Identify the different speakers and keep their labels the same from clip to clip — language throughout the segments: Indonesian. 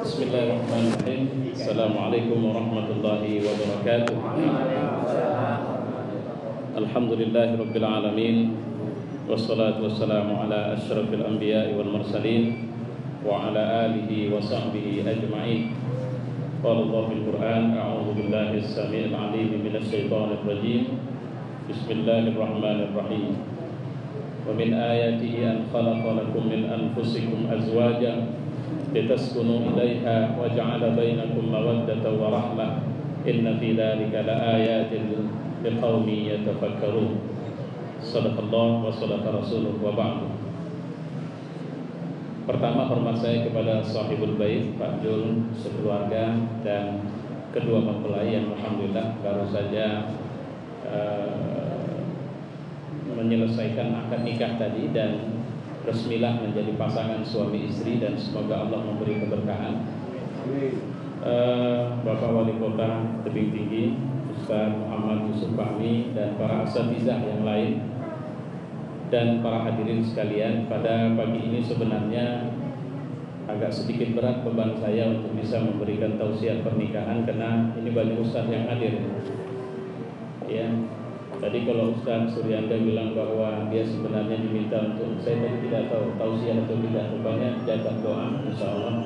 Speaker 1: Bismillahirrahmanirrahim. Assalamualaikum warahmatullahi wabarakatuh. Alhamdulillahirabbil alamin. Wassalatu wassalamu ala asyrafil anbiya'i wal mursalin wa ala alihi wa sahbihi ajma'in. Qala Allah fil Qur'an, a'udzu billahi as-sami'il 'alim minasy syaithanir rajim. Bismillahirrahmanirrahim. Wa min ayatihi an khalaqa lakum min anfusikum azwajan litaskunu ilaiha wa ja'ala bainakum mawaddatan wa rahmah inna fi dzalika laayatin liqaumin yatafakkarun. Shadaqallahu wa shadaqa rasuluhu wa ba'du. Pertama, hormat saya kepada sahibul bait Pak Jul sekeluarga dan kedua mempelai yang alhamdulillah baru saja menyelesaikan akad nikah tadi dan resmilah menjadi pasangan suami istri, dan semoga Allah memberi keberkahan. Bapak Wali Kota Tebing Tinggi, Ustaz Muhammad Yusuf Fahmi, dan para asatizah yang lain, dan para hadirin sekalian, pada pagi ini sebenarnya agak sedikit berat beban saya untuk bisa memberikan tausiah pernikahan karena ini banyak ustaz yang hadir. Ya. Tadi kalau Ustaz Suryanda bilang bahwa dia sebenarnya diminta untuk, saya tadi tidak tahu tausiah atau tidak, rupanya jatah doa, insya Allah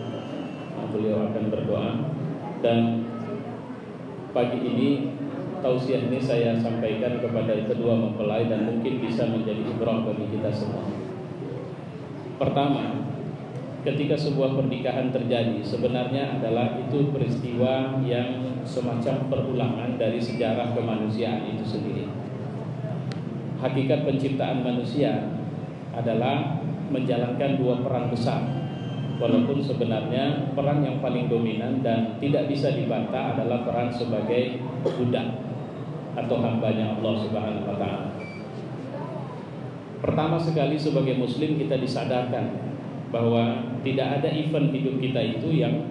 Speaker 1: beliau akan berdoa. Dan pagi ini tausiah ini saya sampaikan kepada kedua mempelai dan mungkin bisa menjadi ibrah bagi kita semua. Pertama, ketika sebuah pernikahan terjadi, sebenarnya adalah itu peristiwa yang semacam perulangan dari sejarah kemanusiaan itu sendiri. Hakikat penciptaan manusia adalah menjalankan dua peran besar, walaupun sebenarnya peran yang paling dominan dan tidak bisa dibantah adalah peran sebagai budak atau hambanya Allah Subhanahu wa ta'ala. Pertama sekali sebagai muslim kita disadarkan bahwa tidak ada event hidup kita itu yang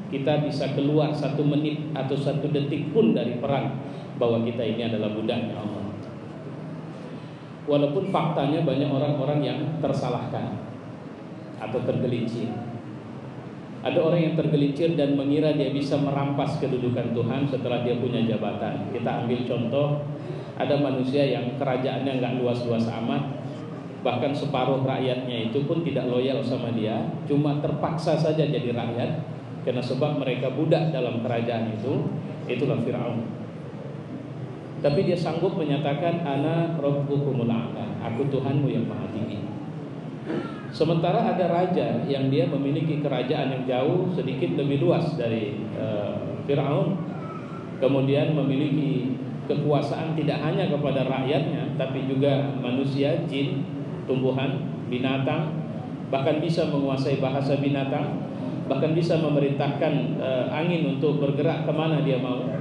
Speaker 1: kita bisa keluar 1 menit atau 1 detik pun dari peran bahwa kita ini adalah budaknya Allah. Walaupun faktanya banyak orang-orang yang tersalahkan atau tergelincir. Ada orang yang tergelincir dan mengira dia bisa merampas kedudukan Tuhan setelah dia punya jabatan. Kita ambil contoh, ada manusia yang kerajaannya nggak luas-luas amat, bahkan separuh rakyatnya itu pun tidak loyal sama dia, cuma terpaksa saja jadi rakyat karena sebab mereka budak dalam kerajaan itu. Itulah Fir'aun. Tapi dia sanggup menyatakan ana rabbukumul a'la, aku Tuhanmu yang maha tinggi. Sementara ada raja yang dia memiliki kerajaan yang jauh sedikit lebih luas dari Fir'aun, kemudian memiliki kekuasaan tidak hanya kepada rakyatnya tapi juga manusia, jin, tumbuhan, binatang, bahkan bisa menguasai bahasa binatang, bahkan bisa memerintahkan angin untuk bergerak kemana dia mau.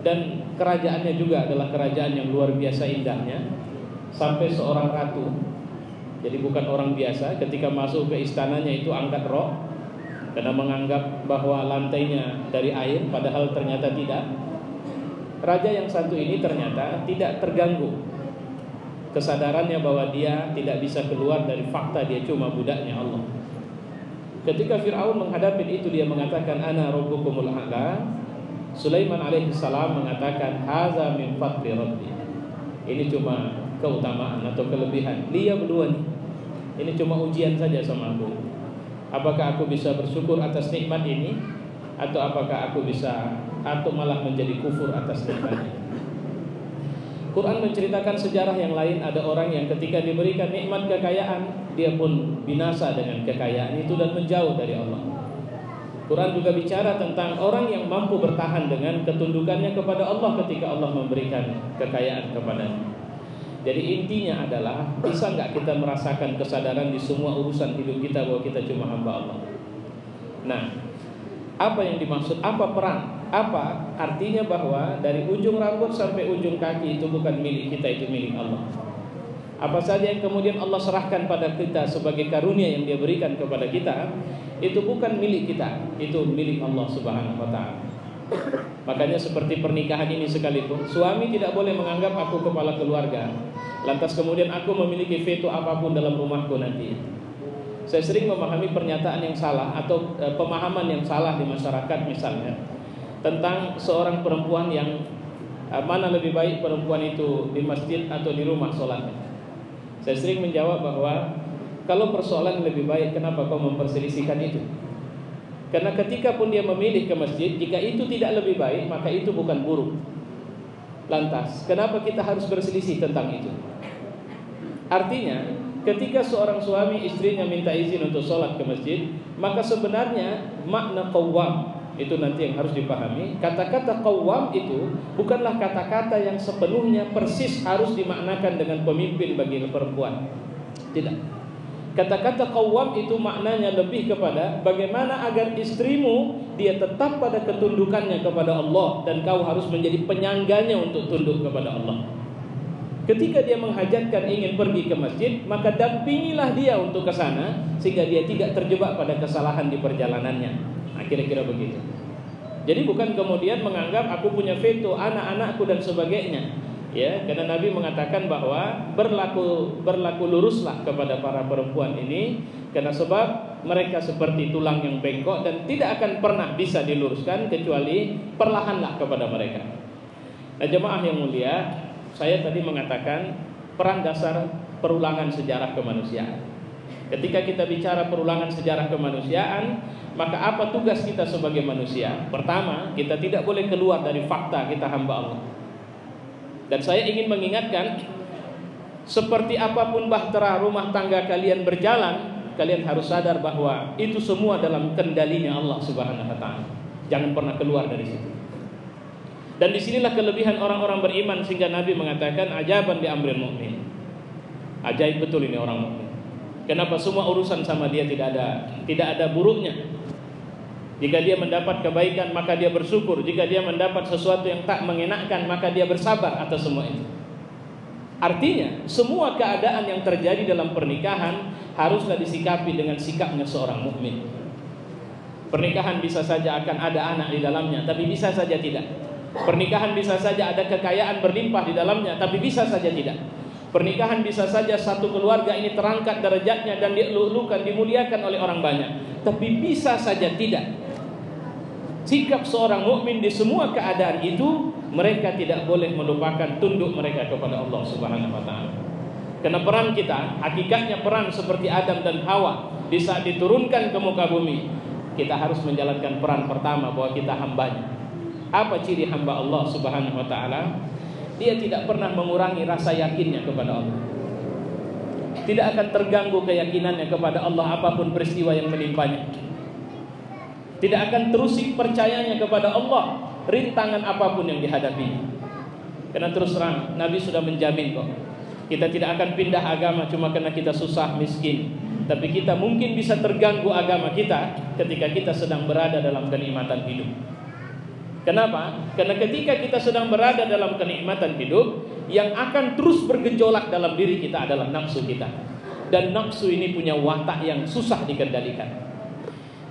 Speaker 1: Dan kerajaannya juga adalah kerajaan yang luar biasa indahnya, sampai seorang ratu, jadi bukan orang biasa, ketika masuk ke istananya itu angkat rok karena menganggap bahwa lantainya dari air, padahal ternyata tidak. Raja yang satu ini ternyata tidak terganggu kesadarannya bahwa dia tidak bisa keluar dari fakta dia cuma budaknya Allah. Ketika Fir'aun menghadapi itu, dia mengatakan ana rabbukumul a'la. Sulaiman alaihi salam mengatakan haza min fadli rabbi. Ini cuma keutamaan atau kelebihan dia berdua nih. Ini cuma ujian saja sama aku. Apakah aku bisa bersyukur atas nikmat ini, atau apakah aku bisa, atau malah menjadi kufur atas nikmat ini. Quran menceritakan sejarah yang lain. Ada orang yang ketika diberikan nikmat kekayaan, dia pun binasa dengan kekayaan itu dan menjauh dari Allah. Quran juga bicara tentang orang yang mampu bertahan dengan ketundukannya kepada Allah ketika Allah memberikan kekayaan kepadanya. Jadi intinya adalah, bisa nggak kita merasakan kesadaran di semua urusan hidup kita bahwa kita cuma hamba Allah. Nah, apa yang dimaksud? Apa peran? Apa artinya bahwa dari ujung rambut sampai ujung kaki itu bukan milik kita, itu milik Allah. Apa saja yang kemudian Allah serahkan pada kita sebagai karunia yang Dia berikan kepada kita, itu bukan milik kita, itu milik Allah Subhanahu wa ta'ala. Makanya seperti pernikahan ini sekalipun, suami tidak boleh menganggap aku kepala keluarga, lantas kemudian aku memiliki veto apapun dalam rumahku nanti. Saya sering memahami pernyataan yang salah atau pemahaman yang salah di masyarakat, misalnya tentang seorang perempuan yang mana lebih baik perempuan itu di masjid atau di rumah sholatnya. Saya sering menjawab bahwa kalau persoalan lebih baik, kenapa kau memperselisihkan itu? Karena ketika pun dia memilih ke masjid, jika itu tidak lebih baik, maka itu bukan buruk. Lantas, kenapa kita harus berselisih tentang itu? Artinya, ketika seorang suami istrinya minta izin untuk sholat ke masjid, maka sebenarnya makna qawwam itu nanti yang harus dipahami. Kata-kata qawwam itu bukanlah kata-kata yang sepenuhnya persis harus dimaknakan dengan pemimpin bagi perempuan. Tidak. Kata-kata qawwam itu maknanya lebih kepada bagaimana agar istrimu dia tetap pada ketundukannya kepada Allah, dan kau harus menjadi penyangganya untuk tunduk kepada Allah. Ketika dia menghajatkan ingin pergi ke masjid, maka dampingilah dia untuk ke sana sehingga dia tidak terjebak pada kesalahan di perjalanannya. Nah, kira-kira begitu. Jadi bukan kemudian menganggap aku punya veto, anak-anakku dan sebagainya. Ya, karena Nabi mengatakan bahwa berlaku luruslah kepada para perempuan ini, karena sebab mereka seperti tulang yang bengkok dan tidak akan pernah bisa diluruskan kecuali perlahanlah kepada mereka. Nah, jemaah yang mulia, saya tadi mengatakan peran dasar perulangan sejarah kemanusiaan. Ketika kita bicara perulangan sejarah kemanusiaan, maka apa tugas kita sebagai manusia? Pertama, kita tidak boleh keluar dari fakta kita hamba Allah. Dan saya ingin mengingatkan, seperti apapun bahtera rumah tangga kalian berjalan, kalian harus sadar bahwa itu semua dalam kendalinya Allah Subhanahu wa taala. Jangan pernah keluar dari situ. Dan disinilah kelebihan orang-orang beriman, sehingga Nabi mengatakan ajaban bi amril mu'min. Ajaib betul ini orang mukmin. Kenapa semua urusan sama dia tidak ada buruknya. Jika dia mendapat kebaikan maka dia bersyukur. Jika dia mendapat sesuatu yang tak mengenakkan maka dia bersabar atas semua itu. Artinya semua keadaan yang terjadi dalam pernikahan haruslah disikapi dengan sikapnya seorang mukmin. Pernikahan bisa saja akan ada anak di dalamnya, tapi bisa saja tidak. Pernikahan bisa saja ada kekayaan berlimpah di dalamnya, tapi bisa saja tidak. Pernikahan bisa saja satu keluarga ini terangkat derajatnya dan dielulukan, dimuliakan oleh orang banyak, tapi bisa saja tidak. Sikap seorang mukmin di semua keadaan itu, mereka tidak boleh melupakan tunduk mereka kepada Allah Subhanahu wa taala. Karena peran kita, hakikatnya peran seperti Adam dan Hawa di saat diturunkan ke muka bumi, kita harus menjalankan peran pertama bahwa kita hambanya. Apa ciri hamba Allah Subhanahu wa taala? Dia tidak pernah mengurangi rasa yakinnya kepada Allah. Tidak akan terganggu keyakinannya kepada Allah apapun peristiwa yang menimpanya. Tidak akan terusik percayanya kepada Allah rintangan apapun yang dihadapinya. Karena terus terang Nabi sudah menjamin kok, kita tidak akan pindah agama cuma karena kita susah miskin, tapi kita mungkin bisa terganggu agama kita ketika kita sedang berada dalam kenikmatan hidup. Kenapa? Karena ketika kita sedang berada dalam kenikmatan hidup, yang akan terus bergejolak dalam diri kita adalah nafsu kita. Dan nafsu ini punya watak yang susah dikendalikan.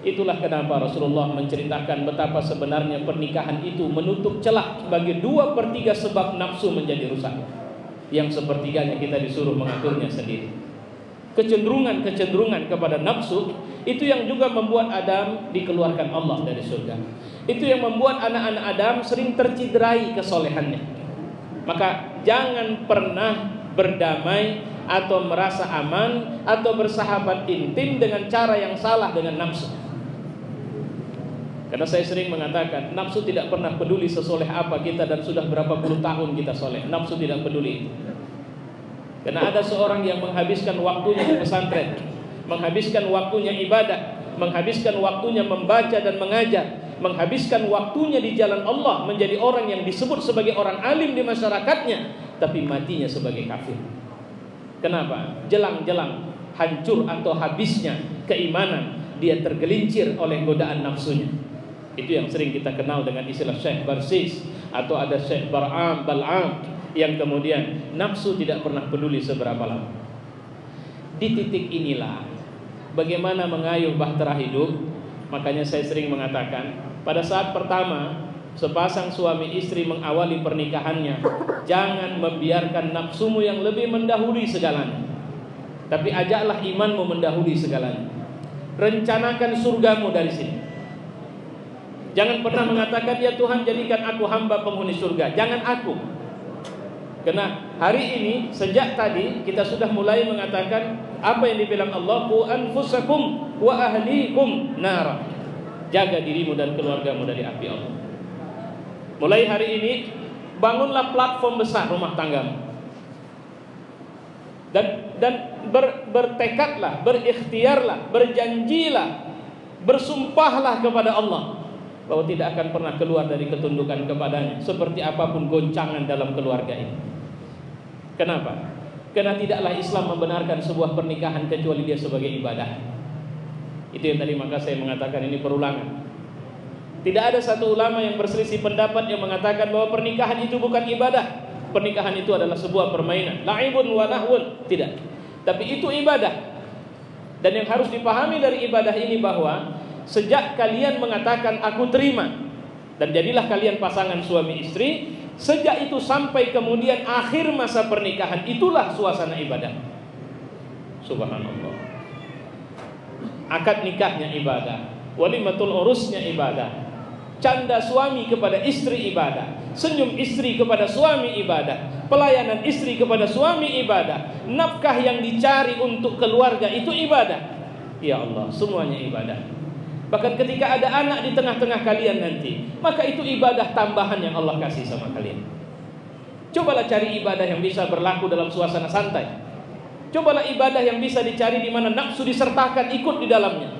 Speaker 1: Itulah kenapa Rasulullah menceritakan betapa sebenarnya pernikahan itu menutup celah bagi 2/3 sebab nafsu menjadi rusak, yang sepertiganya kita disuruh mengaturnya sendiri. Kecenderungan kepada nafsu itu yang juga membuat Adam dikeluarkan Allah dari surga. Itu yang membuat anak-anak Adam sering tercederai kesolehannya. Maka jangan pernah berdamai atau merasa aman atau bersahabat intim dengan cara yang salah dengan nafsu. Karena saya sering mengatakan, nafsu tidak pernah peduli sesoleh apa kita dan sudah berapa puluh tahun kita soleh. Nafsu tidak peduli. Karena ada seorang yang menghabiskan waktunya di pesantren, menghabiskan waktunya ibadah, menghabiskan waktunya membaca dan mengajar, menghabiskan waktunya di jalan Allah, menjadi orang yang disebut sebagai orang alim di masyarakatnya, tapi matinya sebagai kafir. Kenapa? Jelang-jelang hancur atau habisnya keimanan, dia tergelincir oleh godaan nafsunya. Itu yang sering kita kenal dengan istilah Syekh Barsis, atau ada Syekh Bal'am, yang kemudian nafsu tidak pernah peduli seberapa lama. Di titik inilah bagaimana mengayuh bahtera hidup. Makanya saya sering mengatakan, pada saat pertama sepasang suami istri mengawali pernikahannya, jangan membiarkan nafsumu yang lebih mendahului segalanya. Tapi ajaklah imanmu mendahului segalanya. Rencanakan surgamu dari sini. Jangan pernah mengatakan, ya Tuhan jadikan aku hamba penghuni surga. Jangan aku. Karena hari ini sejak tadi kita sudah mulai mengatakan apa yang dibilang Allah, qu anfusakum wa ahlikum nara. Jaga dirimu dan keluargamu dari api Allah. Mulai hari ini bangunlah platform besar rumah tanggamu. Dan bertekadlah, berikhtiarlah, berjanjilah, bersumpahlah kepada Allah bahwa tidak akan pernah keluar dari ketundukan kepadanya, seperti apapun goncangan dalam keluarga ini. Kenapa? Karena tidaklah Islam membenarkan sebuah pernikahan kecuali dia sebagai ibadah. Itu yang tadi maka saya mengatakan ini perulangan. Tidak ada satu ulama yang berselisih pendapat yang mengatakan bahwa pernikahan itu bukan ibadah. Pernikahan itu adalah sebuah permainan, la'ibun wa lahwun. Tidak. Tapi itu ibadah. Dan yang harus dipahami dari ibadah ini bahwa sejak kalian mengatakan aku terima dan jadilah kalian pasangan suami istri, sejak itu sampai kemudian akhir masa pernikahan, itulah suasana ibadah. Subhanallah. Akad nikahnya ibadah, walimatul urusnya ibadah, canda suami kepada istri ibadah, senyum istri kepada suami ibadah, pelayanan istri kepada suami ibadah, nafkah yang dicari untuk keluarga itu ibadah. Ya Allah, semuanya ibadah. Bahkan ketika ada anak di tengah-tengah kalian nanti, maka itu ibadah tambahan yang Allah kasih sama kalian. Cobalah cari ibadah yang bisa berlaku dalam suasana santai. Cobalah ibadah yang bisa dicari di mana nafsu disertakan ikut di dalamnya.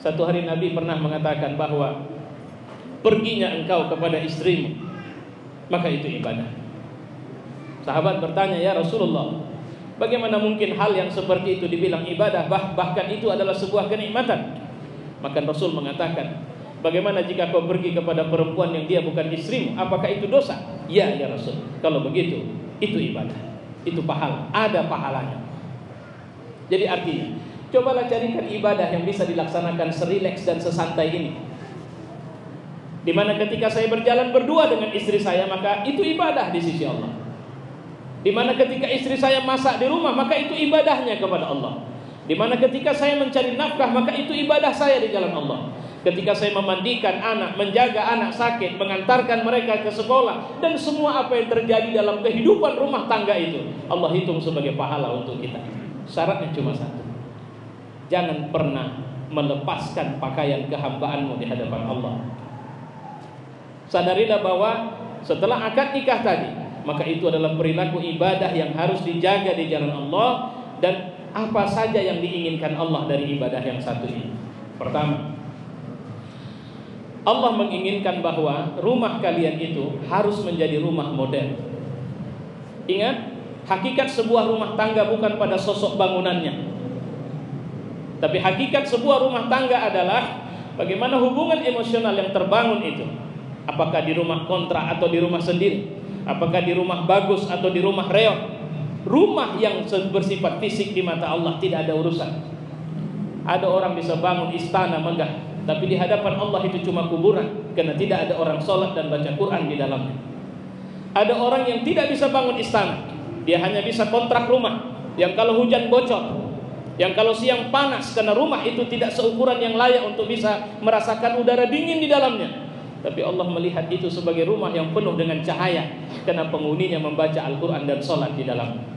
Speaker 1: Satu hari Nabi pernah mengatakan bahwa perginya engkau kepada istrimu, maka itu ibadah. Sahabat bertanya, ya Rasulullah, bagaimana mungkin hal yang seperti itu dibilang ibadah, bahkan itu adalah sebuah kenikmatan? Maka Rasul mengatakan, bagaimana jika kau pergi kepada perempuan yang dia bukan istrimu, apakah itu dosa? Ya Rasul, kalau begitu itu ibadah, itu pahala, ada pahalanya. Jadi artinya, cobalah carikan ibadah yang bisa dilaksanakan serileks dan sesantai ini. Dimana ketika saya berjalan berdua dengan istri saya, maka itu ibadah di sisi Allah. Dimana ketika istri saya masak di rumah, maka itu ibadahnya kepada Allah. Dimana ketika saya mencari nafkah, maka itu ibadah saya di jalan Allah. Ketika saya memandikan anak, menjaga anak sakit, mengantarkan mereka ke sekolah, dan semua apa yang terjadi dalam kehidupan rumah tangga itu, Allah hitung sebagai pahala untuk kita. Syaratnya cuma satu, jangan pernah melepaskan pakaian kehambaanmu di hadapan Allah. Sadarilah bahwa setelah akad nikah tadi, maka itu adalah perilaku ibadah yang harus dijaga di jalan Allah. Dan apa saja yang diinginkan Allah dari ibadah yang satu ini? Pertama, Allah menginginkan bahwa rumah kalian itu harus menjadi rumah modern. Ingat, hakikat sebuah rumah tangga bukan pada sosok bangunannya, tapi hakikat sebuah rumah tangga adalah bagaimana hubungan emosional yang terbangun itu. Apakah di rumah kontrak atau di rumah sendiri, apakah di rumah bagus atau di rumah reot. Rumah yang bersifat fisik di mata Allah tidak ada urusan. Ada orang bisa bangun istana megah, tapi di hadapan Allah itu cuma kuburan, karena tidak ada orang sholat dan baca Quran di dalamnya. Ada orang yang tidak bisa bangun istana, dia hanya bisa kontrak rumah, yang kalau hujan bocor, yang kalau siang panas, karena rumah itu tidak seukuran yang layak untuk bisa merasakan udara dingin di dalamnya. Tapi Allah melihat itu sebagai rumah yang penuh dengan cahaya, karena penghuninya membaca Al-Quran dan sholat di dalamnya.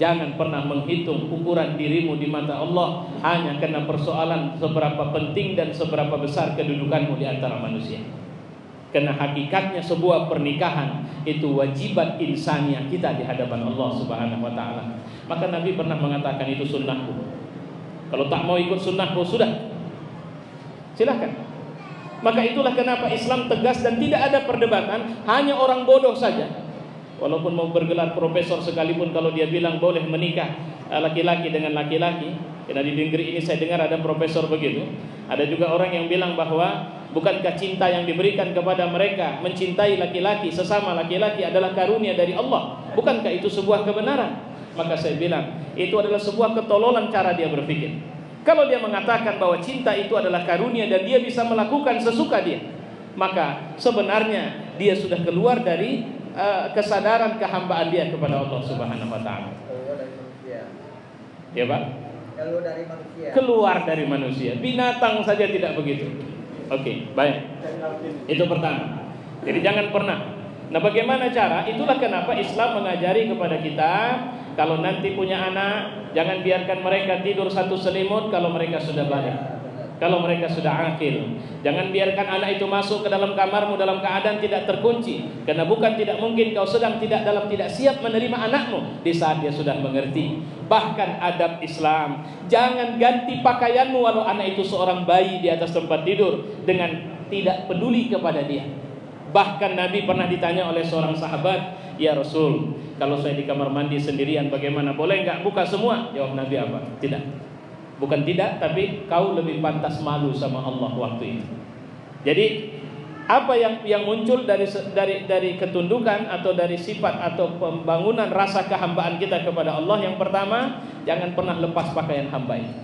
Speaker 1: Jangan pernah menghitung ukuran dirimu di mata Allah hanya karena persoalan seberapa penting dan seberapa besar kedudukanmu di antara manusia. Karena hakikatnya sebuah pernikahan itu wajibat insaniah kita di hadapan Allah Subhanahu wa ta'ala. Maka Nabi pernah mengatakan, itu sunnahku. Kalau tak mau ikut sunnahku, sudah, silahkan. Maka itulah kenapa Islam tegas dan tidak ada perdebatan, hanya orang bodoh saja. Walaupun mau bergelar profesor sekalipun, kalau dia bilang boleh menikah laki-laki dengan laki-laki, karena di negeri ini saya dengar ada profesor begitu. Ada juga orang yang bilang bahwa bukankah cinta yang diberikan kepada mereka, mencintai laki-laki sesama laki-laki adalah karunia dari Allah? Bukankah itu sebuah kebenaran? Maka saya bilang itu adalah sebuah ketololan cara dia berpikir. Kalau dia mengatakan bahwa cinta itu adalah karunia dan dia bisa melakukan sesuka dia, maka sebenarnya dia sudah keluar dari kesadaran kehambaan dia kepada Allah Subhanahu wa ta'ala. Ya Pak?
Speaker 2: Keluar dari manusia.
Speaker 1: Keluar dari manusia. Binatang saja tidak begitu. Oke, baik. Itu pertama. Jadi jangan pernah. Nah, bagaimana cara? Itulah kenapa Islam mengajari kepada kita, kalau nanti punya anak, jangan biarkan mereka tidur satu selimut kalau mereka sudah balik. Kalau mereka sudah akil, jangan biarkan anak itu masuk ke dalam kamarmu dalam keadaan tidak terkunci. Karena bukan tidak mungkin kau sedang tidak siap menerima anakmu di saat dia sudah mengerti. Bahkan adab Islam, jangan ganti pakaianmu walau anak itu seorang bayi di atas tempat tidur dengan tidak peduli kepada dia. Bahkan Nabi pernah ditanya oleh seorang sahabat, "Ya Rasul, kalau saya di kamar mandi sendirian bagaimana? Boleh enggak buka semua?" Jawab Nabi apa? Tidak. Bukan tidak, tapi kau lebih pantas malu sama Allah waktu itu. Jadi apa yang muncul dari ketundukan atau dari sifat atau pembangunan rasa kehambaan kita kepada Allah, yang pertama, jangan pernah lepas pakaian hamba itu.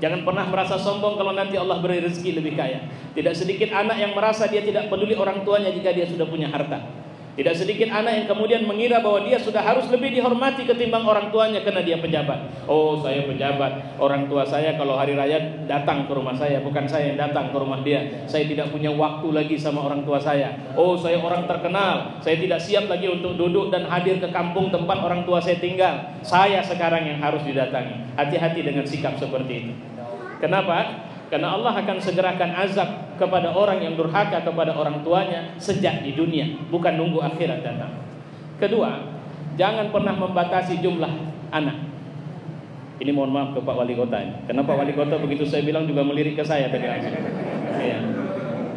Speaker 1: Jangan pernah merasa sombong kalau nanti Allah beri rezeki lebih kaya. Tidak sedikit anak yang merasa dia tidak peduli orang tuanya jika dia sudah punya harta. Tidak sedikit anak yang kemudian mengira bahwa dia sudah harus lebih dihormati ketimbang orang tuanya karena dia pejabat. Oh, saya pejabat, orang tua saya kalau hari raya datang ke rumah saya, bukan saya yang datang ke rumah dia. Saya tidak punya waktu lagi sama orang tua saya. Oh, saya orang terkenal, saya tidak siap lagi untuk duduk dan hadir ke kampung tempat orang tua saya tinggal. Saya sekarang yang harus didatangi. Hati-hati dengan sikap seperti itu. Kenapa? Karena Allah akan segerakan azab kepada orang yang durhaka kepada orang tuanya sejak di dunia, bukan nunggu akhirat datang. Kedua, jangan pernah membatasi jumlah anak. Ini mohon maaf ke Pak Wali Kota. Karena Pak Wali Kota begitu saya bilang juga melirik ke saya tadi langsung. Ya.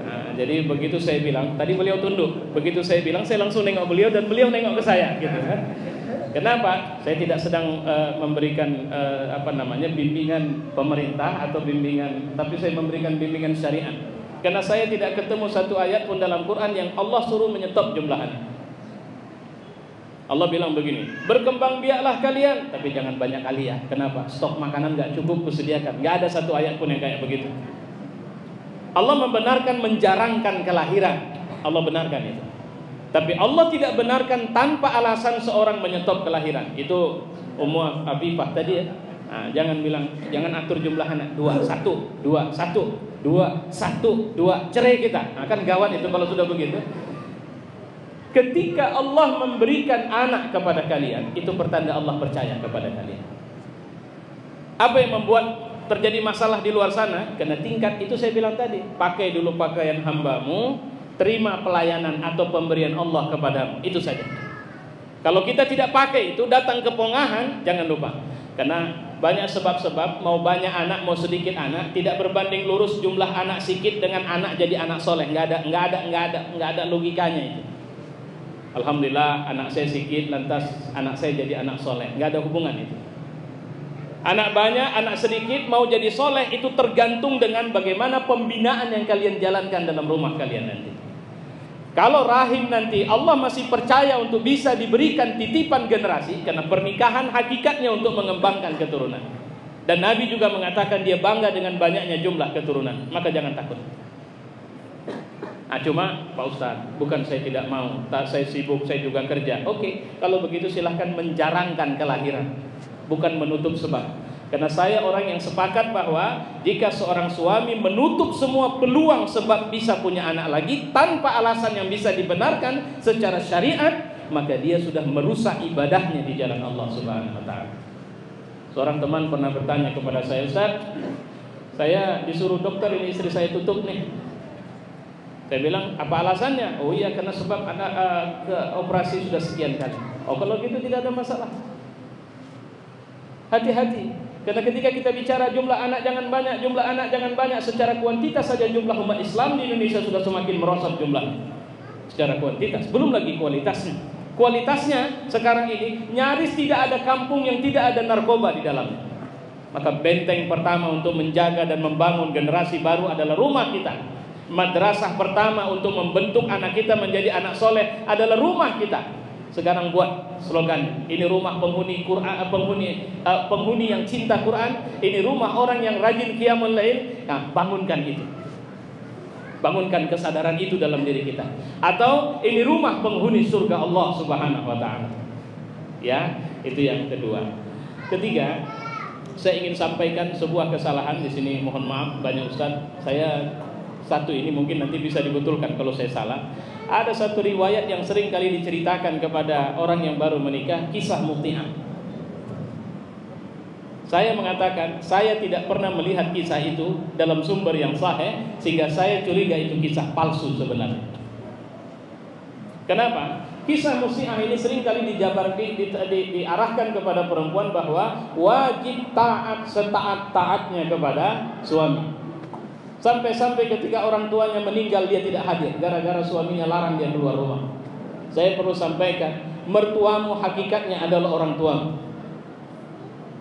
Speaker 1: Nah, jadi begitu saya bilang, tadi beliau tunduk. Begitu saya bilang, saya langsung nengok beliau dan beliau nengok ke saya, gitu kan. Kenapa? Saya tidak sedang memberikan bimbingan pemerintah atau bimbingan, tapi saya memberikan bimbingan syariat. Karena saya tidak ketemu satu ayat pun dalam Quran yang Allah suruh menyetop jumlah anak. Allah bilang begini, berkembang biaklah kalian, tapi jangan banyak aliyah. Kenapa? Stok makanan gak cukup kusediakan. Gak ada satu ayat pun yang kayak begitu. Allah membenarkan menjarangkan kelahiran. Allah benarkan itu. Tapi Allah tidak benarkan tanpa alasan seorang menyetop kelahiran. Itu Ummu Afifah tadi ya. Nah, jangan bilang, jangan atur jumlah anak 2, 1, 2, 1, 2, 1, 2, cerai kita. Nah, kan gawat itu kalau sudah begitu. Ketika Allah memberikan anak kepada kalian, itu pertanda Allah percaya kepada kalian. Apa yang membuat terjadi masalah di luar sana? Karena tingkat itu saya bilang tadi, pakai dulu pakaian hambamu, terima pelayanan atau pemberian Allah kepadamu, itu saja. Kalau kita tidak pakai itu, datang ke pongahan, jangan lupa. Karena banyak sebab-sebab, mau banyak anak, mau sedikit anak, tidak berbanding lurus jumlah anak sedikit dengan anak jadi anak soleh. Nggak ada logikanya itu. Alhamdulillah anak saya sedikit, lantas anak saya jadi anak soleh. Nggak ada hubungan itu. Anak banyak, anak sedikit, mau jadi soleh, itu tergantung dengan bagaimana pembinaan yang kalian jalankan dalam rumah kalian nanti. Kalau rahim nanti Allah masih percaya untuk bisa diberikan titipan generasi, karena pernikahan hakikatnya untuk mengembangkan keturunan. Dan Nabi juga mengatakan dia bangga dengan banyaknya jumlah keturunan, maka jangan takut. Nah, cuma Pak Ustadz, bukan saya tidak mau, saya sibuk, saya juga kerja. Oke, kalau begitu silahkan menjarangkan kelahiran, bukan menutup sebab. Karena saya orang yang sepakat bahwa jika seorang suami menutup semua peluang sebab bisa punya anak lagi tanpa alasan yang bisa dibenarkan secara syariat, maka dia sudah merusak ibadahnya di jalan Allah Subhanahu wa taala. Seorang teman pernah bertanya kepada saya, "Ustaz, saya disuruh dokter ini istri saya tutup nih." Saya bilang, "Apa alasannya?" "Oh iya, karena sebab anak ke operasi sudah sekian kali." "Oh, kalau gitu tidak ada masalah." Hati-hati, karena ketika kita bicara jumlah anak jangan banyak, jumlah anak jangan banyak, secara kuantitas saja jumlah umat Islam di Indonesia sudah semakin merosot jumlahnya. Secara kuantitas, belum lagi kualitasnya. Kualitasnya sekarang ini nyaris tidak ada kampung yang tidak ada narkoba di dalamnya. Maka benteng pertama untuk menjaga dan membangun generasi baru adalah rumah kita. Madrasah pertama untuk membentuk anak kita menjadi anak soleh adalah rumah kita. Sekarang buat slogan, ini rumah penghuni Quran, penghuni yang cinta Quran, ini rumah orang yang rajin qiyamul lail. Nah, bangunkan itu. Bangunkan kesadaran itu dalam diri kita. Atau ini rumah penghuni surga Allah Subhanahu wa taala. Ya, itu yang kedua. Ketiga, saya ingin sampaikan sebuah kesalahan di sini. Mohon maaf banyak Ustaz. Saya satu ini mungkin nanti bisa dibetulkan kalau saya salah. Ada satu riwayat yang sering kali diceritakan kepada orang yang baru menikah, kisah muti'ah. Saya mengatakan saya tidak pernah melihat kisah itu dalam sumber yang sahih, sehingga saya curiga itu kisah palsu sebenarnya. Kenapa? Kisah musi'ah ini sering kali diarahkan kepada perempuan bahwa wajib taat setaat-taatnya kepada suami. Sampai-sampai ketika orang tuanya meninggal dia tidak hadir gara-gara suaminya larang dia keluar rumah. Saya perlu sampaikan, mertuamu hakikatnya adalah orang tuamu.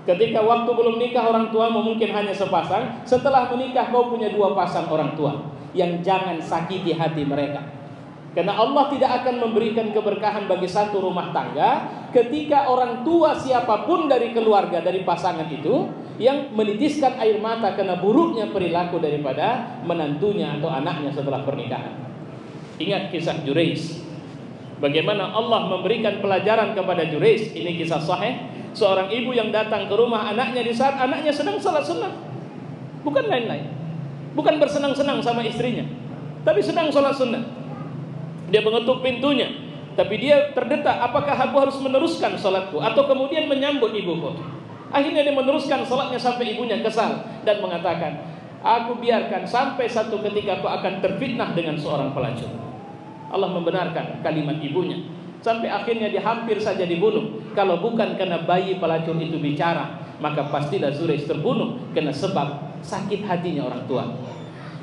Speaker 1: Ketika waktu belum nikah orang tuamu mungkin hanya sepasang, setelah menikah kau punya 2 pasang orang tua. Yang jangan sakiti hati mereka. Karena Allah tidak akan memberikan keberkahan bagi satu rumah tangga ketika orang tua siapapun dari keluarga, dari pasangan itu yang menitiskan air mata karena buruknya perilaku daripada menantunya atau anaknya setelah pernikahan. Ingat kisah Jurais. Bagaimana Allah memberikan pelajaran kepada Jurais. Ini kisah sahih. Seorang ibu yang datang ke rumah anaknya di saat anaknya sedang salat sunnah. Bukan lain-lain. Bukan bersenang-senang sama istrinya, tapi sedang salat sunnah. Dia mengetuk pintunya, tapi dia terdetak, apakah aku harus meneruskan salatku atau kemudian menyambut ibuku? Akhirnya dia meneruskan salatnya sampai ibunya kesal dan mengatakan, aku biarkan sampai satu ketika kau akan terfitnah dengan seorang pelacur. Allah membenarkan kalimat ibunya. Sampai akhirnya dia hampir saja dibunuh. Kalau bukan karena bayi pelacur itu bicara, maka pastilah Jurais terbunuh karena sebab sakit hatinya orang tua.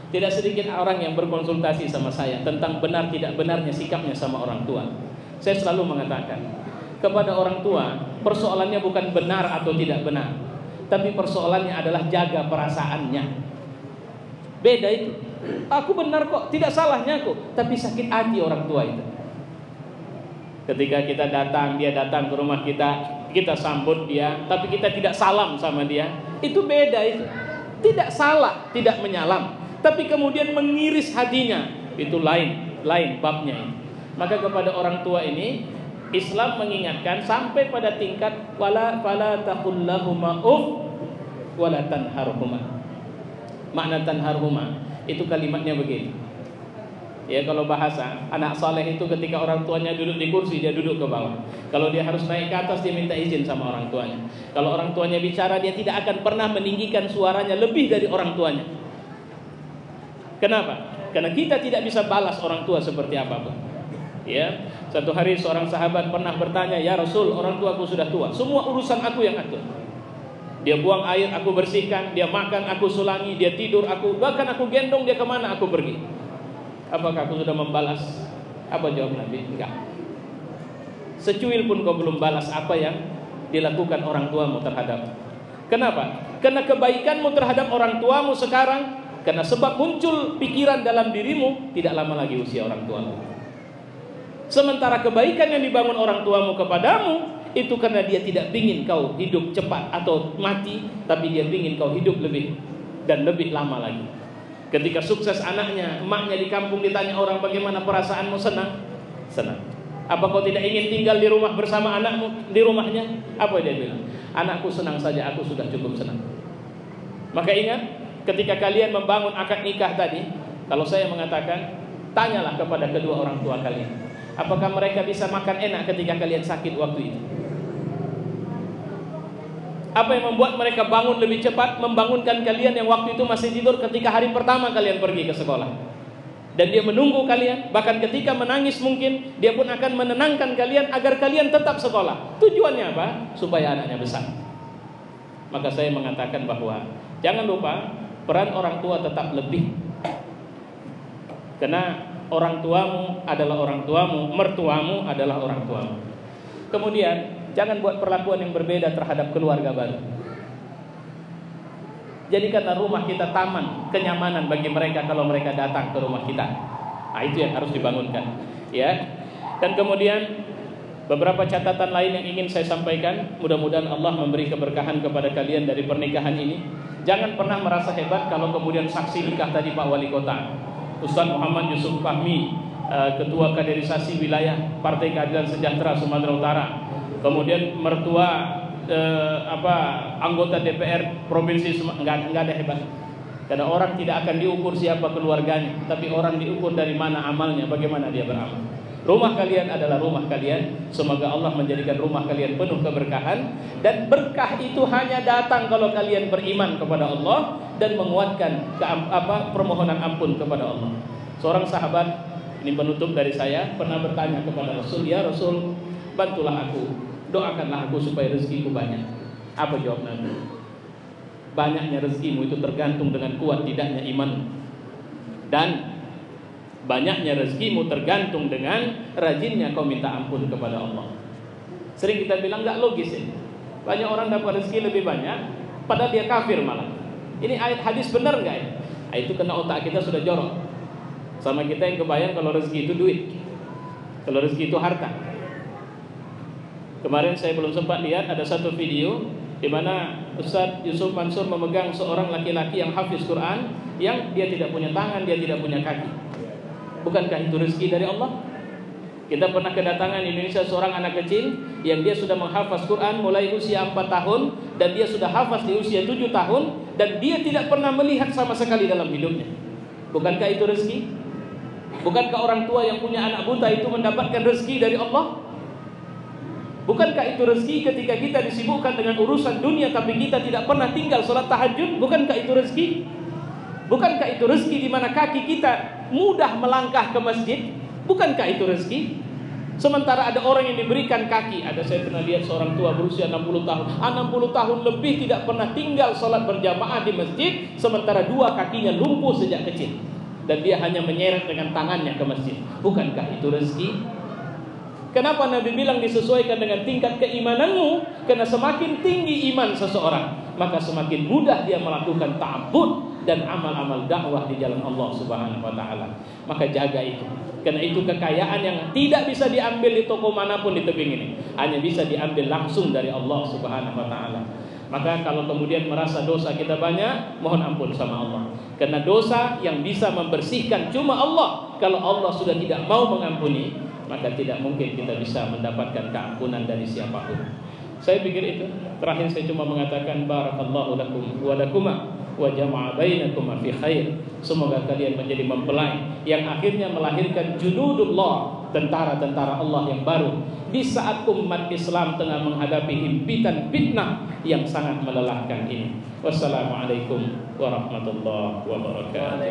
Speaker 1: Tidak sedikit orang yang berkonsultasi sama saya tentang benar tidak benarnya sikapnya sama orang tua. Saya selalu mengatakan kepada orang tua, persoalannya bukan benar atau tidak benar, tapi persoalannya adalah jaga perasaannya. Beda itu. Aku benar kok, tidak salahnya kok, tapi sakit hati orang tua itu. Ketika kita datang, dia datang ke rumah kita, kita sambut dia, tapi kita tidak salam sama dia. Itu beda itu. Tidak salah, tidak menyalam, tapi kemudian mengiris hatinya, itu lain babnya ini. Maka kepada orang tua ini Islam mengingatkan sampai pada tingkat fala taqul lahuma wala tanharhuma. Makna tanharhuma itu kalimatnya begini. Ya, kalau bahasa anak saleh itu ketika orang tuanya duduk di kursi dia duduk ke bawah. Kalau dia harus naik ke atas dia minta izin sama orang tuanya. Kalau orang tuanya bicara dia tidak akan pernah meninggikan suaranya lebih dari orang tuanya. Kenapa? Karena kita tidak bisa balas orang tua seperti apapun. Ya, satu hari seorang sahabat pernah bertanya, "Ya Rasul, orang tuaku sudah tua. Semua urusan aku yang atur. Dia buang air aku bersihkan, dia makan aku sulangi, dia tidur aku, bahkan aku gendong dia kemana aku pergi. Apakah aku sudah membalas?" Apa jawab Nabi? Enggak. Secuil pun kau belum balas apa yang dilakukan orang tuamu terhadap. Kenapa? Karena kebaikanmu terhadap orang tuamu sekarang karena sebab muncul pikiran dalam dirimu tidak lama lagi usia orang tuamu. Sementara kebaikan yang dibangun orang tuamu kepadamu itu karena dia tidak ingin kau hidup cepat atau mati, tapi dia ingin kau hidup lebih dan lebih lama lagi. Ketika sukses anaknya, emaknya di kampung ditanya orang bagaimana perasaanmu, senang? Senang. Apa kau tidak ingin tinggal di rumah bersama anakmu di rumahnya? Apa dia bilang? Anakku senang saja, aku sudah cukup senang. Maka ingat, ketika kalian membangun akad nikah tadi, kalau saya mengatakan, tanyalah kepada kedua orang tua kalian, apakah mereka bisa makan enak ketika kalian sakit waktu itu? Apa yang membuat mereka bangun lebih cepat, membangunkan kalian yang waktu itu masih tidur ketika hari pertama kalian pergi ke sekolah? Dan dia menunggu kalian, bahkan ketika menangis mungkin dia pun akan menenangkan kalian agar kalian tetap sekolah. Tujuannya apa? Supaya anaknya besar. Maka saya mengatakan bahwa jangan lupa peran orang tua tetap lebih. Karena orang tuamu adalah orang tuamu, mertuamu adalah orang tuamu. Kemudian jangan buat perlakuan yang berbeda terhadap keluarga baru. Jadikanlah rumah kita taman kenyamanan bagi mereka kalau mereka datang ke rumah kita. Nah, itu yang harus dibangunkan, ya. Dan kemudian beberapa catatan lain yang ingin saya sampaikan. Mudah-mudahan Allah memberi keberkahan kepada kalian dari pernikahan ini. Jangan pernah merasa hebat kalau kemudian saksi nikah tadi Pak Wali Kota Ustaz Muhammad Yusuf Fahmi, Ketua Kaderisasi Wilayah Partai Keadilan Sejahtera Sumatera Utara, kemudian mertua anggota DPR provinsi enggak ada hebat. Karena orang tidak akan diukur siapa keluarganya, tapi orang diukur dari mana amalnya, bagaimana dia beramal. Rumah kalian adalah rumah kalian. Semoga Allah menjadikan rumah kalian penuh keberkahan, dan berkah itu hanya datang kalau kalian beriman kepada Allah dan menguatkan permohonan ampun kepada Allah. Seorang sahabat, ini penutup dari saya, pernah bertanya kepada Rasul, "Ya Rasul, bantulah aku, doakanlah aku supaya rezekiku banyak." Apa jawab Nabi? Banyaknya rezekimu itu tergantung dengan kuat tidaknya iman, dan banyaknya rezekimu tergantung dengan rajinnya kau minta ampun kepada Allah. Sering kita bilang nggak logis ini. Banyak orang dapat rezeki lebih banyak, padahal dia kafir malah. Ini ayat hadis benar nggak ya? Itu kena otak kita sudah jorok. Sama kita yang kebayang kalau rezeki itu duit, kalau rezeki itu harta. Kemarin saya belum sempat lihat, ada satu video di mana Ustaz Yusuf Mansur memegang seorang laki-laki yang hafiz Quran, yang dia tidak punya tangan, dia tidak punya kaki. Bukankah itu rezeki dari Allah? Kita pernah kedatangan di Indonesia seorang anak kecil yang dia sudah menghafaz Quran mulai usia 4 tahun, dan dia sudah hafaz di usia 7 tahun, dan dia tidak pernah melihat sama sekali dalam hidupnya. Bukankah itu rezeki? Bukankah orang tua yang punya anak buta itu mendapatkan rezeki dari Allah? Bukankah itu rezeki ketika kita disibukkan dengan urusan dunia tapi kita tidak pernah tinggal sholat tahajud? Bukankah itu rezeki? Bukankah itu rezeki di mana kaki kita mudah melangkah ke masjid? Bukankah itu rezeki? Sementara ada orang yang diberikan kaki. Saya pernah lihat seorang tua berusia 60 tahun. 60 tahun lebih tidak pernah tinggal sholat berjamaah di masjid, sementara dua kakinya lumpuh sejak kecil, dan dia hanya menyeret dengan tangannya ke masjid. Bukankah itu rezeki? Kenapa Nabi bilang disesuaikan dengan tingkat keimananmu? Karena semakin tinggi iman seseorang, maka semakin mudah dia melakukan ta'abbud dan amal-amal dakwah di jalan Allah Subhanahu wa taala. Maka jaga itu. Karena itu kekayaan yang tidak bisa diambil di toko manapun di tebing ini, hanya bisa diambil langsung dari Allah Subhanahu wa taala. Maka kalau kemudian merasa dosa kita banyak, mohon ampun sama Allah. Karena dosa yang bisa membersihkan cuma Allah. Kalau Allah sudah tidak mau mengampuni, maka tidak mungkin kita bisa mendapatkan keampunan dari siapapun. Saya pikir itu. Terakhir saya cuma mengatakan barakallahu lakum wa lakuma wa jama'a bainakuma fi khair. Semoga kalian menjadi mempelai yang akhirnya melahirkan junudullah, tentara-tentara Allah yang baru, di saat umat Islam tengah menghadapi himpitan fitnah yang sangat melelahkan ini. Wassalamualaikum warahmatullahi wabarakatuh.